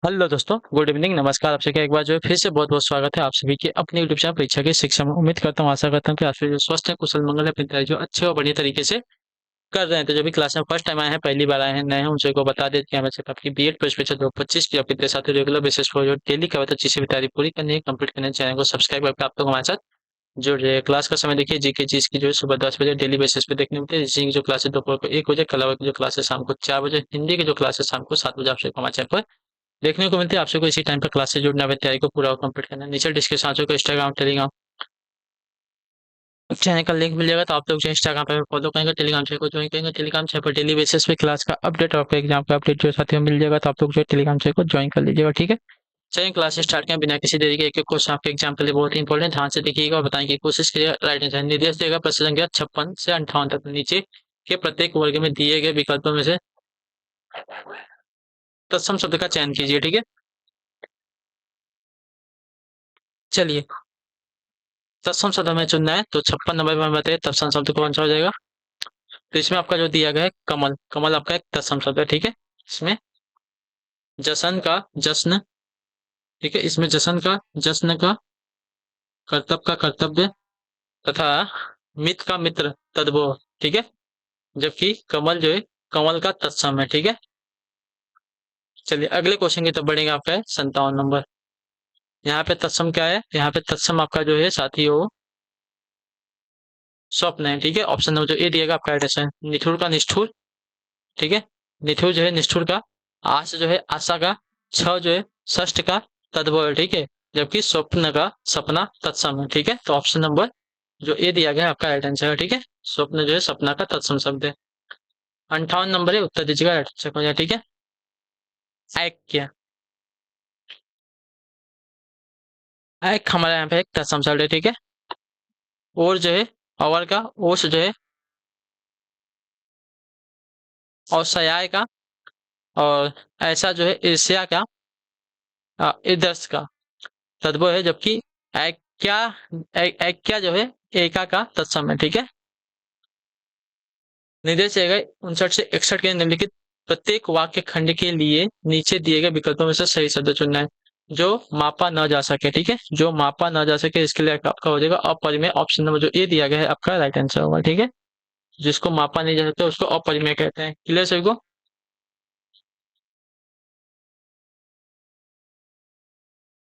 Hello दोस्तों, good evening, नमस्कार। आप सभी का एक बार जो है फिर से बहुत बहुत स्वागत है आप सभी के अपने यूट्यूब चैनल परीक्षा की शिक्षा में। उम्मीद करता हूँ, आशा करता हूँ कि आप सभी जो स्वस्थ हैं, कुशल मंगल है, अपनी तैयारी जो अच्छे और बढ़िया तरीके से कर रहे हैं। तो जो भी क्लास में फर्स्ट टाइम आए हैं, पहली बार आए हैं, नए हैं, उन सभी को बता देते हैं हमें सिर्फ आपकी बीएड प्रवेश परीक्षा 2025 की आपके साथ रेगुलर बेसिस पर जो डेली का होता है, जिससे भी तैयारी पूरी करनी है, कंप्लीट करने चैनल को सब्सक्राइब करके आप लोग हमारे साथ जुड़ रहे हैं। क्लास का समय देखिए, जीके चीज की जो है सुबह 10 बजे डेली बेसिस पे देखने मिलती है। जी की जो क्लासेस दोपहर को 1 बजे, कला की जो क्लासेस शाम को 4 बजे, हिंदी की जो क्लासेस शाम को 7 बजे आप सबको हमारे चैनल पर देखने को मिलती है। आपसे को इसी टाइम पर क्लास से जुड़ना है, तैयारी को पूरा और कंप्लीट करना है। नीचे डिस्क्रिप्शन आपको इंस्टाग्राम, टेलीग्राम चैनल का लिंक मिल जाएगा, तो आप लोग जो इंस्टाग्राम पे फॉलो करेंगे, टेलीग्राम चैनल को ज्वाइन करेंगे, टेलीग्राम चैनल पर डेली बेसिस पे क्लास का अपडेट और आपके एग्जाम का अपडेट जो साथियों मिल जाएगा, तो आप लोग जो टेलीग्राम चैनल को ज्वाइन कर लीजिएगा। ठीक है, चलिए क्लास स्टार्ट करें बिना किसी देरी के। एक एक क्वेश्चन आपके एग्जाम के लिए बहुत ही इंपॉर्टेंट, ध्यान से देखिएगा और बताएंगे, कोशिश करिएगा राइट आंसर। निर्देश देगा प्रश्न संख्या 56 से 58 तक, नीचे के प्रत्येक वर्ग में दिए गए विकल्पों में से तत्सम शब्द का चयन कीजिए। ठीक है, चलिए तत्सम शब्द हमें चुनना है, तो 56 नंबर में बताइए तत्सम शब्द कौन सा हो जाएगा। तो इसमें आपका जो दिया गया है कमल, कमल आपका एक तत्सम शब्द है। ठीक है, इसमें जशन का जश्न, ठीक है, इसमें जशन का जश्न का, कर्तव्य का कर्तव्य, तथा मित्र का मित्र तद्भव। ठीक है, जबकि कमल जो है कमल का तत्सम है। ठीक है, चलिए अगले क्वेश्चन की तरफ बढ़ेंगे। आपका है 57 नंबर। यहाँ पे तत्सम क्या है, यहाँ पे तत्सम आपका जो है साथी हो स्वप्न है। ठीक है, ऑप्शन नंबर जो ए दिएगा आपका राइट आंसर है। निठुर का निष्ठुर, ठीक है, निठुर जो है निष्ठुर का, आस जो है आशा का, छ जो है षष्ठ का तद्भव है। ठीक है, जबकि स्वप्न का सपना तत्सम है। ठीक है, तो ऑप्शन नंबर जो ए दिया गया है आपका राइट आंसर है। ठीक है, स्वप्न जो है सपना का तत्सम शब्द है। 58 नंबर है, उत्तर दीजिएगा राइट आंसर को। ठीक है, ऐक्य, ऐक हमारे यहाँ पे एक तत्सम शब्द है। ठीक है, और जो है अवर का, ओस जो है औसयाय का, और ऐसा जो है ईर्ष्या का, इदर्श का तद्भव है, जबकि ऐक्या, ऐक्या जो है एका का तत्सम है। ठीक है, निर्देश दिए गए 59 से 61 के निम्नलिखित प्रत्येक वाक्य खंड के लिए नीचे दिए गए विकल्पों में से सही शब्द चुनना है। जो मापा न जा सके, ठीक है, जो मापा न जा सके, इसके लिए आपका हो जाएगा अपरिमेय। ऑप्शन नंबर जो ए दिया गया है आपका राइट आंसर होगा। ठीक है, जिसको मापा नहीं जा सकता उसको अपरिमेय कहते हैं। क्लियर सभी को।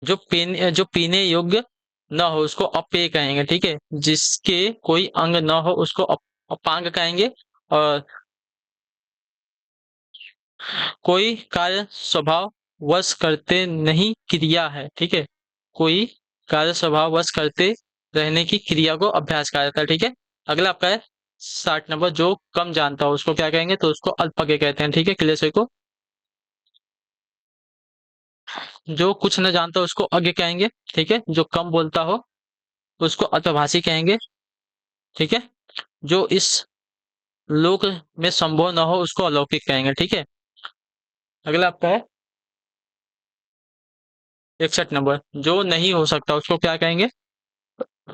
जो पीने योग्य न हो उसको अपेय कहेंगे। ठीक है, जिसके कोई अंग न हो उसको अपांग कहेंगे। और कोई कार्य स्वभाव वश करते नहीं क्रिया है। ठीक है, कोई कार्य स्वभाव वश करते रहने की क्रिया को अभ्यास कहा जाता है। ठीक है, अगला आपका है 60 नंबर। जो कम जानता हो उसको क्या कहेंगे, तो उसको अल्पज्ञ कहते हैं। ठीक है, क्लियर सभी को। जो कुछ न जानता हो उसको अज्ञ कहेंगे। ठीक है, जो कम बोलता हो उसको अल्पभाषी कहेंगे। ठीक है, जो इस लोक में संभव न हो उसको अलौकिक कहेंगे। ठीक है, अगला आपका है 61 नंबर। जो नहीं हो सकता उसको क्या कहेंगे,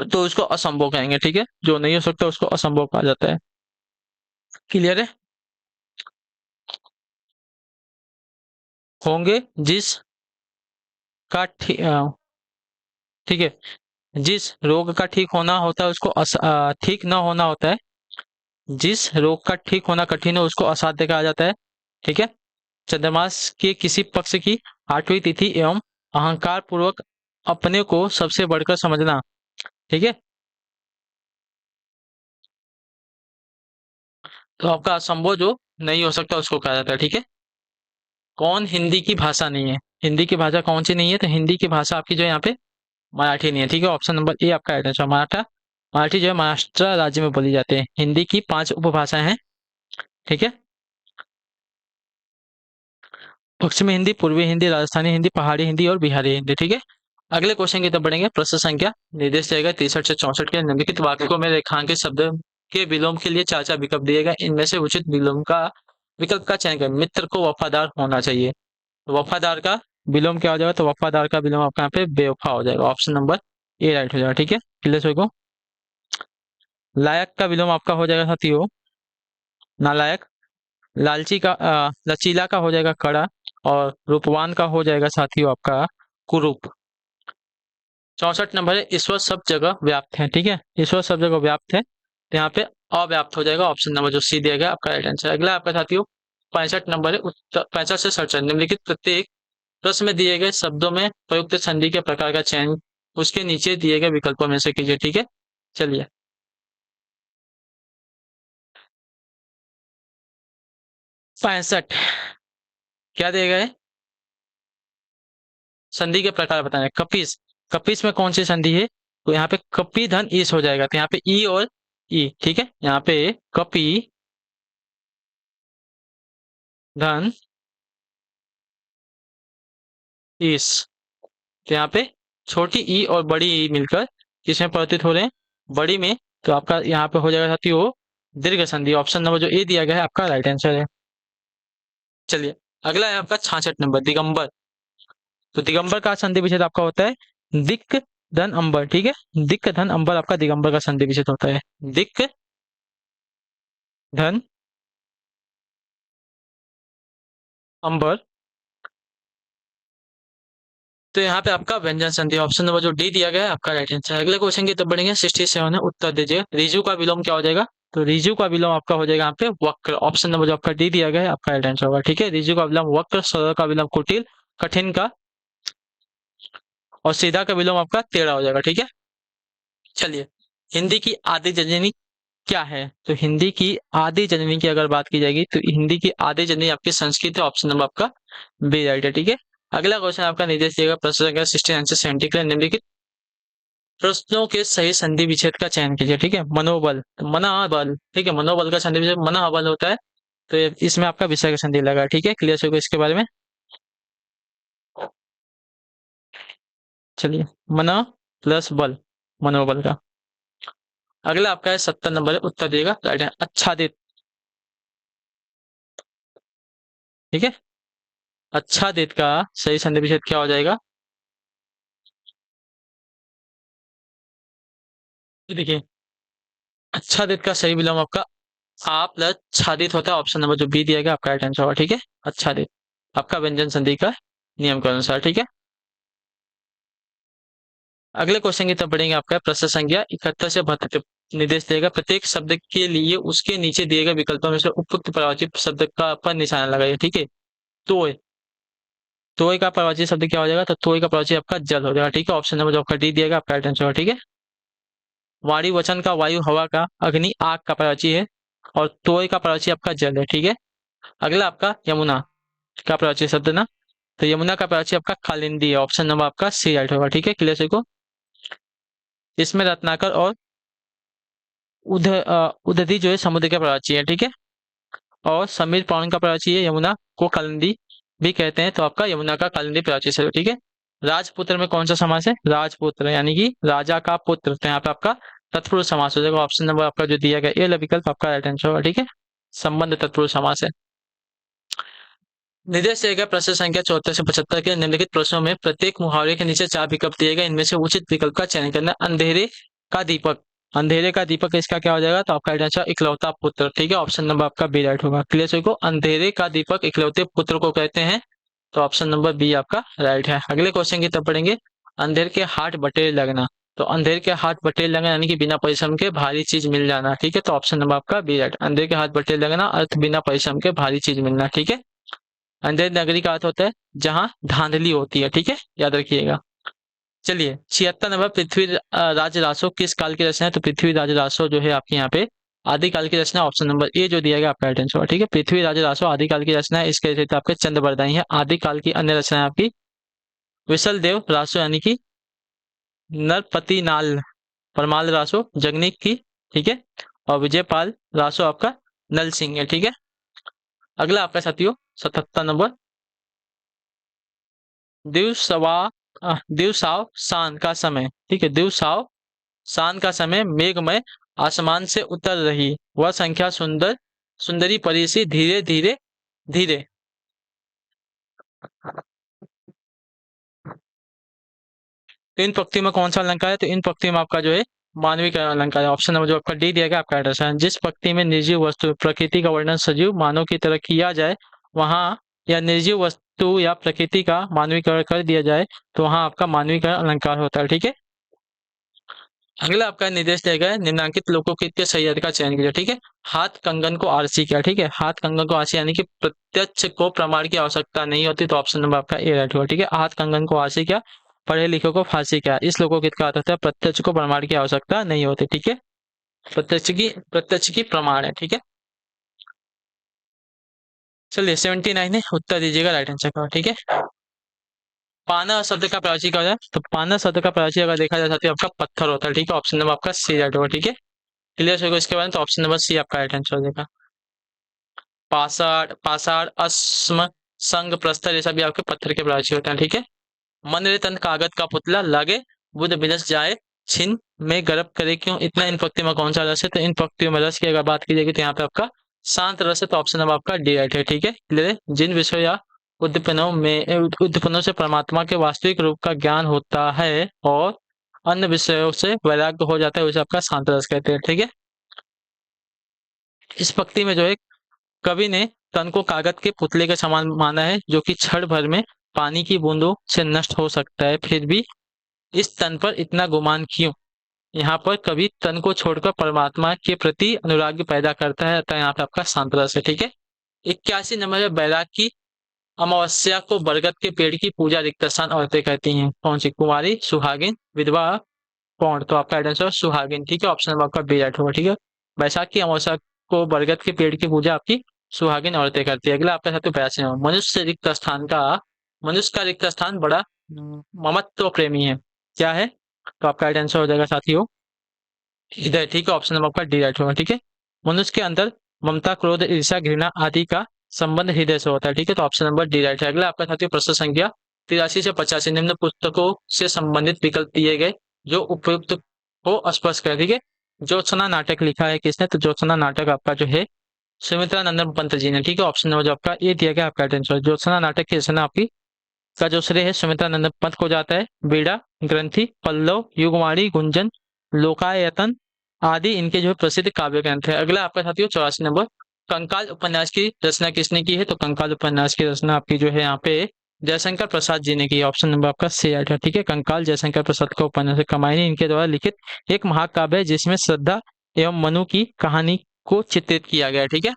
तो उसको असंभव कहेंगे। ठीक है, जो नहीं हो सकता उसको असंभव कहा जाता है। क्लियर है। होंगे जिस का ठीक है, जिस रोग का ठीक होना होता है उसको ठीक न होना होता है। जिस रोग का ठीक होना कठिन हो उसको असाध्य कहा जाता है। ठीक है, चंद्रमास के किसी पक्ष की 8वीं तिथि एवं अहंकार पूर्वक अपने को सबसे बढ़कर समझना। ठीक है, तो आपका असंभव जो नहीं हो सकता उसको कहा जाता है। ठीक है, कौन हिंदी की भाषा नहीं है, हिंदी की भाषा कौन सी नहीं है, तो हिंदी की भाषा आपकी जो यहाँ पे मराठी नहीं है। ठीक है, ऑप्शन नंबर ए आपका राइट आंसर मराठा। मराठी जो है महाराष्ट्र राज्य में बोली जाती है। हिंदी की 5 उपभाषाएं हैं। ठीक है, पश्चिमी हिंदी, पूर्वी हिंदी, राजस्थानी हिंदी, पहाड़ी हिंदी और बिहारी हिंदी। ठीक है, अगले क्वेश्चन की तरफ बढ़ेंगे। प्रश्न संख्या निर्देश रहेगा 63 से 64 के निम्नलिखित वाक्यों में रेखांकित शब्द के विलोम के लिए 4 4 विकल्प दिए गए, इनमें से उचित विलोम का विकल्प का चयन करें। मित्र को वफादार होना चाहिए, तो वफादार का विलोम क्या हो जाएगा, तो वफादार का विलोम आपका यहाँ पे बेवफा हो जाएगा। ऑप्शन नंबर ए राइट हो जाएगा। ठीक है, क्लियर सभी को। लायक का विलोम आपका हो जाएगा साथियों नालायक। लालची का लचीला का हो जाएगा कड़ा। और रूपवान का हो जाएगा साथियों आपका कुरूप। 64 नंबर है ईश्वर सब जगह व्याप्त है। ठीक है, ईश्वर सब जगह व्याप्त है, तो यहाँ पे अव्याप्त हो जाएगा, ऑप्शन नंबर जो सी दिया गया आपका राइट आंसर। अगला आपका साथियों 65 नंबर है उत्तर 65 से 67 निम्नलिखित प्रत्येक प्रश्न में दिए गए शब्दों में प्रयुक्त संधि के प्रकार का चयन उसके नीचे दिए गए विकल्पों में से कीजिए। ठीक है, चलिए 65 क्या दिया गया है, संधि के प्रकार बताना है। कपिस, कपिस में कौन सी संधि है, तो यहाँ पे कपी धन ईस हो जाएगा, तो यहाँ पे ई और ई। ठीक है, यहाँ पे कपी धन ईस, तो यहाँ पे छोटी ई और बड़ी ई मिलकर किसमें परिवर्तित हो रहे हैं, बड़ी में, तो आपका यहाँ पे हो जाएगा साथियों दीर्घ संधि। ऑप्शन नंबर जो ए दिया गया है आपका राइट आंसर है। चलिए अगला है आपका 66 नंबर दिगंबर। तो दिगंबर का संधि विच्छेद आपका होता है दिक धन अंबर। ठीक है, दिक धन अंबर आपका दिगंबर का संधि विच्छेद होता है, दिक धन अंबर। तो यहाँ पे आपका व्यंजन संधि ऑप्शन नंबर जो डी दिया गया है आपका राइट आंसर। अगले क्वेश्चन की तरफ बढ़ेंगे 67 है, उत्तर दीजिए रिजु का विलोम क्या हो जाएगा, तो रिजु का विलोम आपका हो जाएगा यहाँ पे वक्र। ऑप्शन नंबर जो आपका डी दिया गया है आपका राइट आंसर होगा। ठीक है, रिजु का विलोम वक्र, सरल का विलोम कुटिल, कठिन का और सीधा का विलोम आपका टेढ़ा हो जाएगा। ठीक है, चलिए हिंदी की आदि जननी क्या है, तो हिंदी की आदि जननी की अगर बात की जाएगी तो हिंदी की आदि जननी आपकी संस्कृत है। ऑप्शन नंबर आपका बी राइट है। ठीक है, अगला क्वेश्चन आपका निर्देश दिएगा प्रश्न संख्या 69 से 70 के लिए निम्नलिखित प्रश्नों के सही संधि विच्छेद का चयन कीजिए। ठीक है, मनोबल, तो मनाबल। ठीक है, मनोबल का संधि विच्छेद मनाबल होता है, तो इसमें आपका विषय का संधि लगा। ठीक है, क्लियर होगा इसके बारे में। चलिए मना प्लस बल, मनोबल का। अगला आपका है 70 नंबर है, उत्तर दिएगा राइट है आच्छादित। ठीक है, आच्छादित का सही संधि विच्छेद क्या हो जाएगा, ये देखिए आच्छादित का सही विलोम आपका आ प्लस छादित होता है। ऑप्शन नंबर जो बी दिया गया आपका राइट आंसर होगा। ठीक है, आच्छादित आपका व्यंजन संधि का नियम के अनुसार। ठीक है, अगले क्वेश्चन की तरफ बढ़ेंगे। आपका प्रश्न संख्या 71 से 72 निर्देश देगा प्रत्येक शब्द के लिए उसके नीचे दिए गए विकल्पों में से उपयुक्त प्रवाचित शब्द का पर निशाना लगाइए। ठीक है, तोय, तोय का प्रवाची शब्द क्या हो जाएगा, तो तोय का प्रवाची आपका जल हो जाएगा। ठीक है, ऑप्शन नंबर जो आपका डी दिएगा आपका राइट आंसर होगा। ठीक है, वाणी वचन का वायु हवा का, अग्नि आग का प्रवाची है और तोय का प्रवाची आपका जल है। ठीक है, अगला आपका यमुना का प्रवाची शब्द ना, तो यमुना का प्रवाची आपका कालिंदी है। ऑप्शन नंबर आपका सी राइट होगा। ठीक है, क्लियर को इसमें रत्नाकर और उदधि जो है समुद्र का प्रवाची है। ठीक है, और समीर पवन का प्रवाची है, यमुना को कालिंदी भी कहते हैं, तो आपका यमुना का कालिंदी प्रवाची से। ठीक है, राजपुत्र में कौन सा समास है, राजपुत्र यानी कि राजा का पुत्र, तो यहाँ पे आपका तत्पुरुष समास हो जाएगा। ऑप्शन नंबर आपका जो दिया गया ये विकल्प आपका राइट आंसर होगा। ठीक है, संबंध तत्पुरुष समास है। निर्देश दिए गए प्रश्न संख्या 74 से 75 के निम्नलिखित प्रश्नों में प्रत्येक मुहावरे के नीचे 4 विकल्प दिए गए, इनमें से उचित विकल्प का चयन करना। अंधेरे का दीपक, अंधेरे का दीपक इसका क्या हो जाएगा, तो आपका राइट आंसर इकलौता पुत्र। ठीक है, ऑप्शन नंबर आपका बी राइट होगा। क्लियर सभी को, अंधेरे का दीपक इकलौते पुत्र को कहते हैं, तो ऑप्शन नंबर बी आपका राइट है। अगले क्वेश्चन की तरफ पढ़ेंगे। अंधेर के हाथ बटेर लगना, तो अंधेर के हाथ बटेर लगना यानी कि बिना परिश्रम के भारी चीज मिल जाना। ठीक है, तो ऑप्शन नंबर आपका बी राइट, अंधेर के हाथ बटेर लगना अर्थ बिना परिश्रम के भारी चीज मिलना। ठीक है, अंधेर नगरी का अर्थ होता है जहां धांधली होती है। ठीक है, याद रखिएगा। चलिए 76 नंबर पृथ्वी राज रासो किस काल की रचना है, तो पृथ्वी राज रासो जो है आपके यहाँ पे आदिकाल की रचना। ऑप्शन नंबर ए जो दिया गया आपका राइट आंसर होगा। ठीक है, पृथ्वी राज रासो आदिकाल की रचना है, इसके रचयिता आपके चंद्रबरदाई है। आदिकाल की अन्य रचना है आपकी विशल देव रासो यानी कि नरपति नाल परमाल रासो जगनिक की। ठीक है, और विजयपाल रासो आपका नल सिंह है। ठीक है, अगला आपका साथियों 77 नंबर दिवसवा दिवसाव शान का समय। ठीक है, दिवसाव शान का समय मेघमय आसमान से उतर रही वह संख्या सुंदर सुंदरी परी सी धीरे धीरे धीरे। तो इन पंक्तियों में कौन सा अलंकार है, तो इन पंक्तियों में आपका जो है मानवीय का अलंकार है। ऑप्शन नंबर जो आपका डी दिया गया आपका राइट आंसर है। जिस पंक्ति में निर्जीव वस्तु प्रकृति का वर्णन सजीव मानव की तरह किया जाए वहां या निर्जीव वस्तु वस्तु या प्रकृति का मानवीकरण कर दिया जाए तो वहां आपका मानवीकरण अलंकार होता है। ठीक है। अगला आपका निर्देश दिया गया है, निम्नलिखित लोकोक्ति के सही अर्थ का चयन कीजिए। ठीक है। हाथ कंगन को आरसी किया। ठीक है। हाथ कंगन को आरसी यानी कि प्रत्यक्ष को प्रमाण की आवश्यकता नहीं होती, तो ऑप्शन नंबर आपका ए राइट होगा। ठीक है। हाथ कंगन को आरसी किया, पढ़े लिखे को फांसी किया। इस लोकोक्ति का अर्थ होता है प्रत्यक्ष को प्रमाण की आवश्यकता नहीं होती। ठीक है। प्रत्यक्ष की प्रमाण है। ठीक है। चलिए 79 है, उत्तर दीजिएगा राइट आंसर का। ठीक है। पाना शब्द का प्राची क्या है, तो पाना शब्द का प्राची अगर देखा जा सकता है आपका पत्थर होता है। ठीक है। ऑप्शन नंबर आपका सी राइट होगा। ठीक है। क्लियर होगा इसके बारे में, तो ऑप्शन नंबर सी आपका राइट आंसर हो जाएगा। पाषाण पाषाण अस्म संग प्रस्तर, ये सभी आपके पत्थर के प्राची होते हैं। ठीक है। मन रे तन कागज का पुतला लागे, बुध बिलस जाए छिन में गर्भ करे क्यों, इतना इन पंक्तियों में कौन सा रस है, तो इन पंक्तियों में रस की अगर बात की जाएगी तो यहाँ पे आपका शांत रस है, तो ऑप्शन नंबर आपका डी राइट है। ठीक है। क्लियर है। जिन विषयों या उद्दीपनों से परमात्मा के वास्तविक रूप का ज्ञान होता है और अन्य विषयों से वैराग्य हो जाता है, उसे आपका शांत रस कहते हैं। ठीक है। इस पंक्ति में जो है कवि ने तन को कागज के पुतले के समान माना है, जो कि क्षण भर में पानी की बूंदों से नष्ट हो सकता है, फिर भी इस तन पर इतना गुमान क्यों। यहाँ पर कवि तन को छोड़कर परमात्मा के प्रति अनुराग पैदा करता है, अतः यहाँ पे आपका शांत रस है। ठीक है। 81 नंबर है, बैराग की अमावस्या को बरगद के पेड़ की पूजा रिक्त स्थान औरतें कहती हैं, कौन सी, कुमारी, सुहागिन, विधवा, कौन, तो आपका आंसर सुहागिन। ठीक है। ऑप्शन नंबर आपका बी राइट होगा। ठीक है। बैसाख की अमावस्या को बरगद के पेड़ की पूजा आपकी सुहागिन औरतें करती है। अगला आपका साथ 82 नंबर, मनुष्य का रिक्त स्थान बड़ा ममत्व प्रेमी है, क्या है, तो आपका राइट आंसर हो जाएगा साथियों इधर। ठीक है। ऑप्शन नंबर आपका डी राइट होगा। ठीक है। मनुष्य के अंदर ममता, क्रोध, ईर्ष्या, घृणा आदि का संबंध हृदय से होता है। ठीक है। तो ऑप्शन नंबर डी राइट है। अगला आपका साथियों प्रश्न संख्या 83 से 85, निम्न पुस्तकों से संबंधित विकल्प दिए गए जो उपयुक्त को स्पष्ट कर। ठीक है। ज्योत्सना नाटक लिखा है किसने, तो ज्योत्सना नाटक आपका जो है सुमित्रा नंदन पंत जी ने। ठीक है। ऑप्शन नंबर जो आपका ए दिया गया आपका आंसर, ज्योत्सना नाटक की रचना आपकी का जो श्रेय है सुमित्रा नंदन पंत को जाता है। बीड़ा, ग्रंथि, पल्लव, युगवाणी, गुंजन, लोकायतन आदि इनके जो प्रसिद्ध काव्य ग्रंथ है। अगला आपका साथियों 84 नंबर, कंकाल उपन्यास की रचना किसने की है, तो कंकाल उपन्यास की रचना आपकी जो है यहाँ पे जयशंकर प्रसाद जी ने की है। ऑप्शन नंबर आपका सी है। ठीक है। कंकाल जयशंकर प्रसाद का उपन्यास है, कमायनी इनके द्वारा लिखित एक महाकाव्य है जिसमें श्रद्धा एवं मनु की कहानी को चित्रित किया गया है। ठीक है।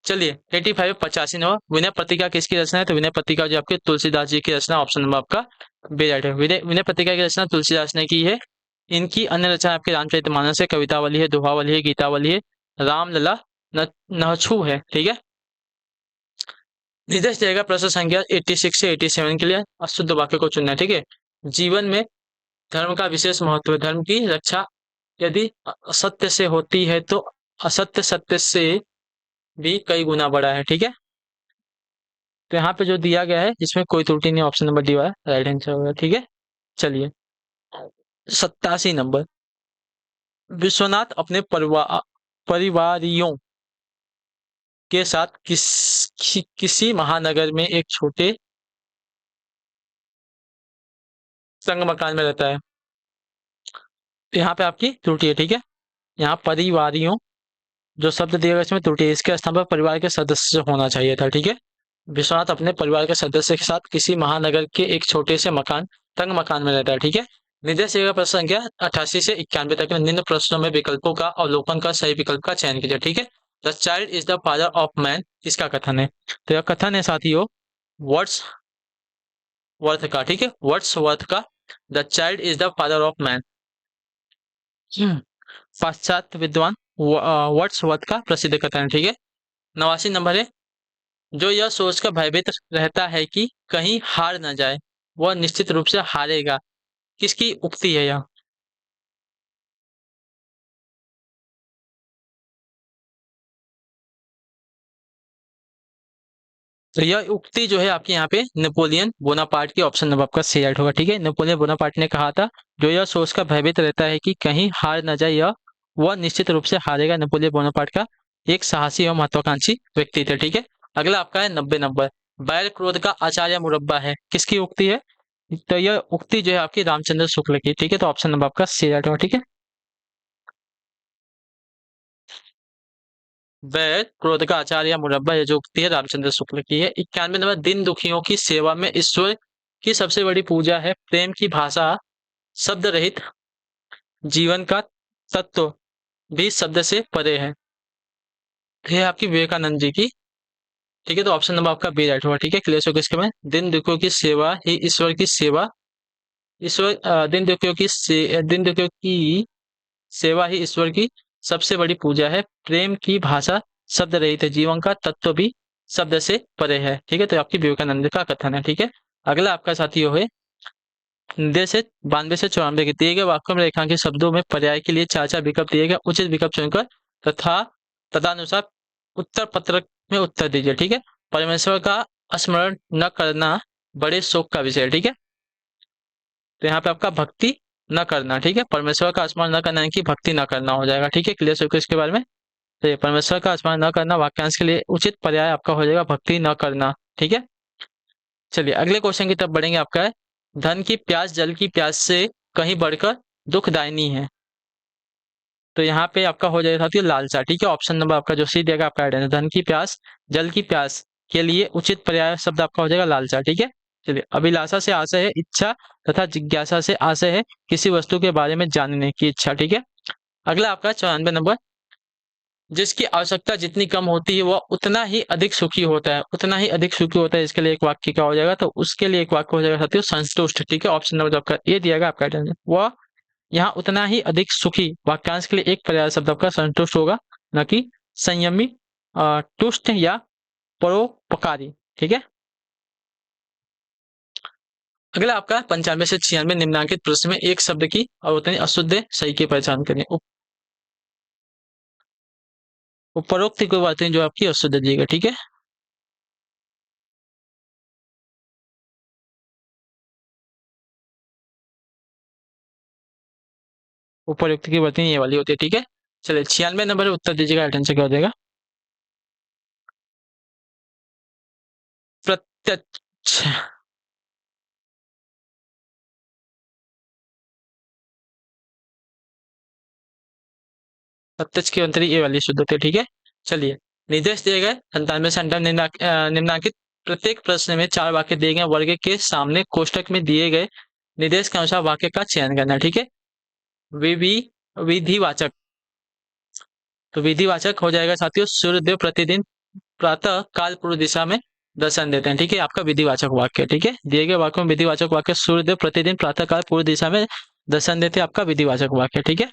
चलिए 85 85 नंबर, विनय पत्रिका किसकी रचना है, तो विनय पत्रिका जो आपके तुलसीदास जी की रचना, ऑप्शन नंबर आपका बी राइट है। विनय पत्रिका की रचना तुलसीदास ने की है। इनकी अन्य रचना आपके रामचरितमानस है, कवितावली है, दोहावली है, गीतावली है, रामलला, नहछू है। ठीक है। निर्देश जाएगा प्रश्न संख्या 86 से 87 के लिए अशुद्ध वाक्य को चुनना है। ठीक है। जीवन में धर्म का विशेष महत्व है, धर्म की रक्षा यदि असत्य से होती है तो असत्य सत्य से भी कई गुना बड़ा है। ठीक है। तो यहाँ पे जो दिया गया है इसमें कोई त्रुटि नहीं, ऑप्शन नंबर डी है राइट आंसर होगा। ठीक है। चलिए 87 नंबर, विश्वनाथ अपने परिवारियों के साथ किसी महानगर में एक छोटे संग मकान में रहता है, तो यहाँ पे आपकी त्रुटि है। ठीक है। यहाँ परिवारियों जो शब्द दिया गया इसमें त्रुटि है, इसके स्थान पर परिवार के सदस्य होना चाहिए था। ठीक है। विश्वनाथ अपने परिवार के सदस्य के साथ किसी महानगर के एक छोटे से तंग मकान में रहता है। ठीक है। निर्देश दिए गए प्रश्न संख्या 88 से 91 तक निम्न प्रश्नों में विकल्पों का अवलोकन कर सही विकल्प का चयन कीजिए। ठीक है। The child is the father of man, इसका कथन है, तो यह कथन है साथियों वर्ड्स वर्थ का। ठीक है। वर्ड्स वर्थ का the child is the father of man, पाश्चात्य विद्वान वर्ड्सवर्थ का प्रसिद्ध कथन है। ठीक है। 89 नंबर है, जो यह सोचकर भयभीत रहता है कि कहीं हार न जाए वह निश्चित रूप से हारेगा, किसकी उक्ति है यह, तो यह उक्ति जो है आपके यहाँ पे नेपोलियन बोनापार्ट की, ऑप्शन नंबर आपका सी राइट होगा। ठीक है। नेपोलियन बोनापार्ट ने कहा था जो यह सोचकर भयभीत रहता है कि कहीं हार न जाए यह वह निश्चित रूप से हारेगा, नेपोलियन बोनापार्ट का एक साहसी एवं महत्वाकांक्षी व्यक्ति थे। ठीक है। अगला आपका है 90 नंबर, बैर क्रोध का आचार्य मुरब्बा है, किसकी उक्ति है, तो यह उक्ति जो है आपकी रामचंद्र शुक्ल की। ठीक है। तो ऑप्शन नंबर आपका सी राइट होगा। ठीक है। वैद क्रोध का आचार्य या मुरब्बा, ये जो उक्ति है रामचंद्र शुक्ल की है। 91 नंबर, दिन दुखियों की सेवा में ईश्वर की सबसे बड़ी पूजा है, प्रेम की भाषा शब्द रहित जीवन का तत्व भी शब्द से परे है। ये आपकी विवेकानंद जी की। ठीक है, तो ऑप्शन नंबर आपका बी राइट होगा। ठीक है, क्लियर हो किसके में, दिन दुखियों की सेवा ही ईश्वर की सेवा, दिन दुखियों की सेवा ही ईश्वर की सबसे बड़ी पूजा है, प्रेम की भाषा शब्द रहित है, जीवन का तत्व भी शब्द से परे है। ठीक है, तो आपकी विवेकानंद का कथन है। ठीक है, अगला आपका साथियों है, निर्देश से 92 से 94 के दिए गए वाक्यों में रेखांकित शब्दों में पर्याय के लिए चार चार विकल्प दिए गए, उचित विकल्प चुनकर तथा तदनुसार उत्तर पत्रक में उत्तर दीजिए। ठीक है, परमेश्वर का स्मरण न करना बड़े शोक का विषय है। ठीक है, तो यहाँ पे आपका भक्ति न करना। ठीक है, परमेश्वर का स्मरण न करना यानी कि भक्ति न करना हो जाएगा। ठीक है, क्लियर हो इसके बारे में। तो ये परमेश्वर का स्मरण न करना वाक्यांश के लिए उचित पर्याय आपका हो जाएगा भक्ति न करना। ठीक है, चलिए अगले क्वेश्चन की तरफ बढ़ेंगे। आपका है, धन की प्यास जल की प्यास से कहीं बढ़कर दुखदायिनी है। तो यहाँ पे आपका हो जाएगा साथियों लालसा। ठीक है, ऑप्शन नंबर आपका जो सी देगा आपका राइट आंसर, धन की प्यास जल की प्यास के लिए उचित पर्याय शब्द आपका हो जाएगा लालसा। ठीक है, चलिए अभिलाषा से आशय है इच्छा तथा जिज्ञासा से आशय है किसी वस्तु के बारे में जानने की इच्छा। ठीक है, अगला आपका 94 नंबर, जिसकी आवश्यकता जितनी कम होती है वह उतना ही अधिक सुखी होता है, उतना ही अधिक सुखी होता है। इसके लिए एक वाक्य क्या हो जाएगा, तो उसके लिए एक वाक्य हो जाएगा साथियों संतुष्ट। ठीक है, ऑप्शन नंबर आपका ये दिया आपका आंसर, वह यहाँ उतना ही अधिक सुखी, वाक्यांश के लिए एक पर्याय शब्द आपका संतुष्ट होगा, न कि संयमी, तुष्ट या परोपकारी। ठीक है, अगला आपका 95 से 96 निम्नांकित प्रश्न में एक शब्द की और उतनी अशुद्ध सही की पहचान करें। उपरोक्त कोई बातें जो आपकी अशुद्ध दी गई। ठीक है, उपरोक्त की बातें ये वाली होती है। ठीक है, चलिए 96 नंबर उत्तर दीजिएगा, आंसर क्या हो जाएगा, प्रत्यक्ष। प्रत्यक्ष की अंतरी ये वाली शुद्ध होती है। ठीक है, चलिए निर्देश दिए गए 97 से 98 निम्नांकित प्रत्येक प्रश्न में चार वाक्य दिए गए, वर्ग के सामने कोष्टक में दिए गए निर्देश के अनुसार वाक्य का चयन करना। ठीक है, विधि विधिवाचक, तो विधिवाचक हो जाएगा साथियों, सूर्यदेव प्रतिदिन प्रातः काल पूर्व दिशा में दर्शन देते हैं। ठीक है, आपका विधिवाचक वाक्य। ठीक है, दिए गए वाक्यों में विधिवाचक वाक्य, सूर्यदेव प्रतिदिन प्रातः काल पूर्व दिशा में दर्शन देते हैं, आपका विधिवाचक वाक्य। ठीक है,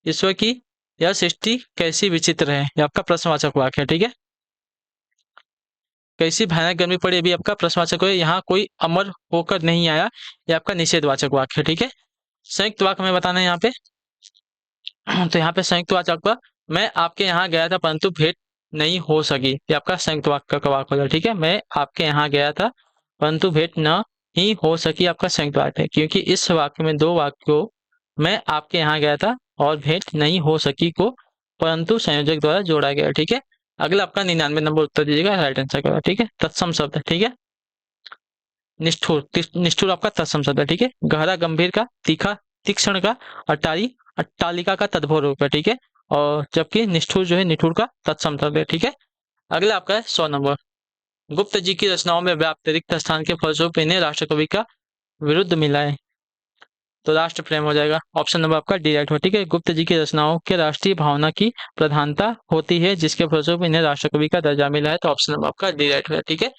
ईश्वर की यह सृष्टि कैसी विचित्र है, ये आपका प्रश्नवाचक वाक्य है। ठीक है, कैसी भयानक गर्मी पड़ी, अभी आपका प्रश्नवाचक है, यहाँ कोई अमर होकर नहीं आया, ये आपका निषेधवाचक वाक्य है। ठीक है, संयुक्त वाक्य में बताना है यहाँ पे। तो यहाँ पे संयुक्त वाचक का, मैं आपके यहाँ गया था परंतु भेंट नहीं हो सकी, ये आपका संयुक्त वाक्य का वाक्य है। ठीक है, मैं आपके यहाँ गया था परंतु भेंट न ही हो सकी, आपका संयुक्त वाक्य है, क्योंकि इस वाक्य में दो वाक्यों मैं आपके यहाँ गया था और भेंट नहीं हो सकी को परंतु संयोजक द्वारा जोड़ा गया। ठीक है, अगला आपका 99 नंबर उत्तर दीजिएगा, राइट आंसर का। ठीक है, तत्सम शब्द। ठीक है, निष्ठुर, निष्ठुर आपका तत्सम शब्द है। ठीक है, गहरा गंभीर का, तीखा तीक्ष्ण का, अटारी अट्टालिका का तद्भव रूप है। ठीक है, और जबकि निष्ठुर जो है निठुर का तत्सम शब्द है। ठीक है, अगला आपका है 100 नंबर, गुप्त जी की रचनाओं में व्याप्त रिक्त स्थान के फलस्वरूप इन्हें राष्ट्रकवि का विरुद्ध मिला है, तो राष्ट्र प्रेम हो जाएगा, ऑप्शन नंबर आपका डी राइट हो। ठीक है, गुप्त जी की रचनाओं के राष्ट्रीय भावना की प्रधानता होती है जिसके फलस्वरूप इन्हें राष्ट्रकवि का दर्जा मिला है, तो ऑप्शन नंबर आपका डी राइट हो। ठीक है,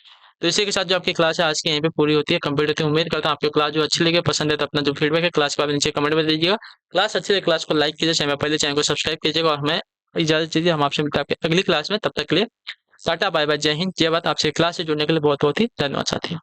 तो इसी के साथ जो आपकी क्लास है आज की यहीं पे पूरी होती है, कंप्लीट होती है। उम्मीद करता हूँ आपको क्लास जो अच्छी लगे, पसंद है, तो अपना जो फीडबैक है क्लास को आप नीचे कमेंट में दीजिएगा। क्लास अच्छी लगे क्लास को लाइक कीजिए, चैनल पहले चैनल को सब्सक्राइब कीजिएगा और हमें इजाजत दीजिए। हम आपसे मिलते हैं अगली क्लास में, तब तक के लिए टाटा बाय बाय, जय हिंद जय भारत। आपसे क्लास से जुड़ने के लिए बहुत बहुत ही धन्यवाद साथियों।